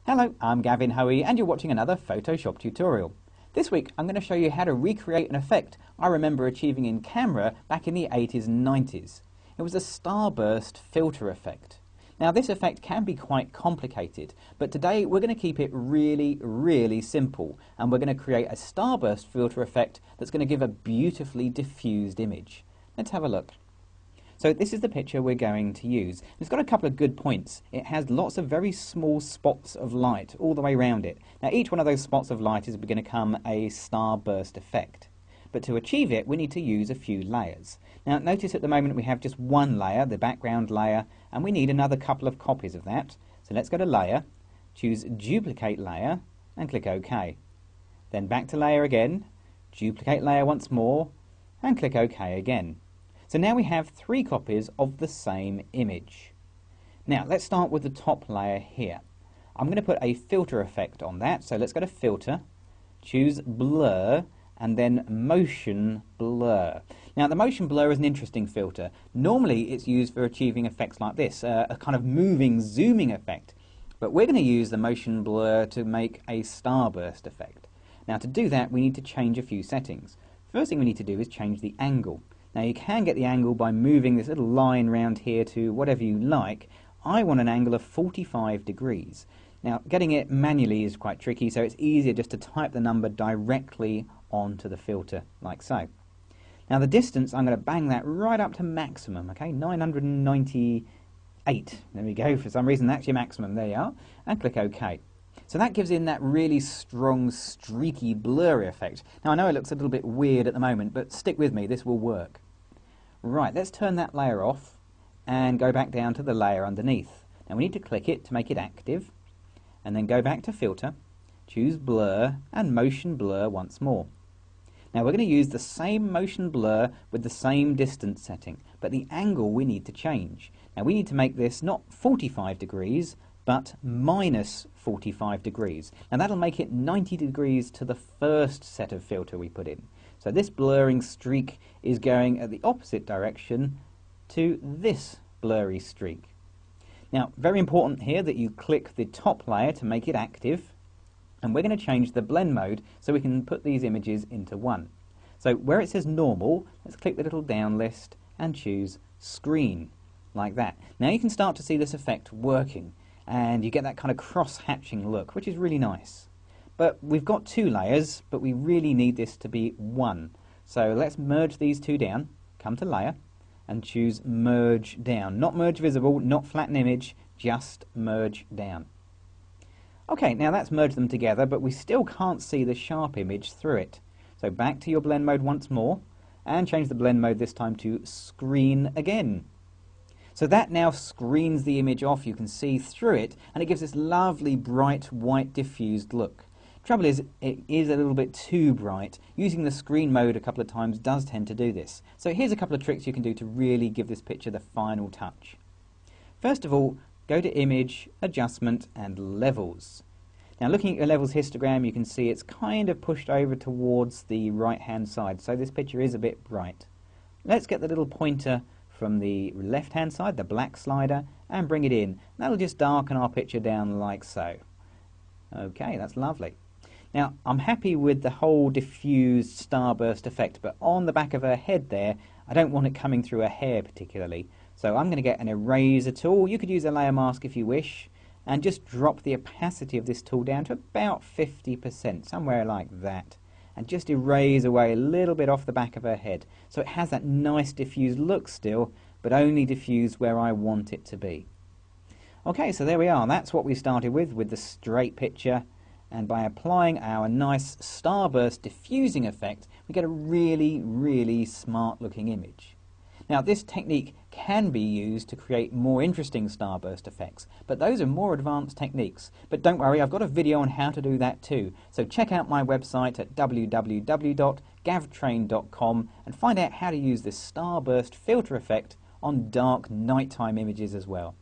Hello, I'm Gavin Hoey and you're watching another Photoshop tutorial. This week I'm going to show you how to recreate an effect I remember achieving in camera back in the 80s and 90s. It was a starburst filter effect. Now this effect can be quite complicated, but today we're going to keep it really simple, and we're going to create a starburst filter effect that's going to give a beautifully diffused image. Let's have a look. So this is the picture we're going to use. It's got a couple of good points. It has lots of very small spots of light all the way around it. Now each one of those spots of light is going to become a starburst effect. But to achieve it we need to use a few layers. Now notice at the moment we have just one layer, the background layer, and we need another couple of copies of that. So let's go to Layer, choose Duplicate Layer and click OK. Then back to Layer again, duplicate layer once more and click OK again. So now we have three copies of the same image. Now let's start with the top layer here. I'm going to put a filter effect on that, so let's go to Filter, choose Blur and then Motion Blur. Now the Motion Blur is an interesting filter. Normally it's used for achieving effects like this, a kind of moving, zooming effect. But we're going to use the Motion Blur to make a starburst effect. Now to do that we need to change a few settings. First thing we need to do is change the angle. Now you can get the angle by moving this little line around here to whatever you like. I want an angle of 45 degrees. Now getting it manually is quite tricky, so it's easier just to type the number directly onto the filter, like so. Now the distance, I'm going to bang that right up to maximum, okay, 998. There we go, for some reason that's your maximum, there you are, and click OK. So that gives in that really strong, streaky, blurry effect. Now I know it looks a little bit weird at the moment, but stick with me, this will work. Right, let's turn that layer off and go back down to the layer underneath. Now we need to click it to make it active, and then go back to Filter, choose Blur and Motion Blur once more. Now we're going to use the same motion blur with the same distance setting, but the angle we need to change. Now we need to make this not 45 degrees, but minus 45 degrees. Now that'll make it 90 degrees to the first set of filter we put in. So this blurring streak is going at the opposite direction to this blurry streak. Now very important here that you click the top layer to make it active, and we're going to change the blend mode so we can put these images into one. So where it says normal, let's click the little down list and choose screen, like that. Now you can start to see this effect working, and you get that kind of cross-hatching look, which is really nice. But we've got two layers, but we really need this to be one. So let's merge these two down, come to Layer, and choose Merge Down. Not Merge Visible, not Flatten Image, just Merge Down. Okay, now that's merged them together, but we still can't see the sharp image through it. So back to your blend mode once more, and change the blend mode this time to Screen again. So that now screens the image off, you can see through it, and it gives this lovely bright white diffused look. Trouble is, it is a little bit too bright. Using the screen mode a couple of times does tend to do this. So here's a couple of tricks you can do to really give this picture the final touch. First of all, go to Image, Adjustment and Levels. Now looking at your levels histogram you can see it's kind of pushed over towards the right hand side, so this picture is a bit bright. Let's get the little pointer from the left hand side, the black slider, and bring it in. That'll just darken our picture down like so. Okay, that's lovely. Now I'm happy with the whole diffused starburst effect, but on the back of her head there I don't want it coming through her hair particularly. So I'm going to get an eraser tool. You could use a layer mask if you wish, and just drop the opacity of this tool down to about 50%, somewhere like that, and just erase away a little bit off the back of her head so it has that nice diffused look still, but only diffused where I want it to be. Okay, so there we are. That's what we started with the straight picture, and by applying our nice starburst diffusing effect we get a really smart looking image. Now this technique can be used to create more interesting starburst effects, but those are more advanced techniques. But don't worry, I've got a video on how to do that too, so check out my website at www.gavtrain.com and find out how to use this starburst filter effect on dark nighttime images as well.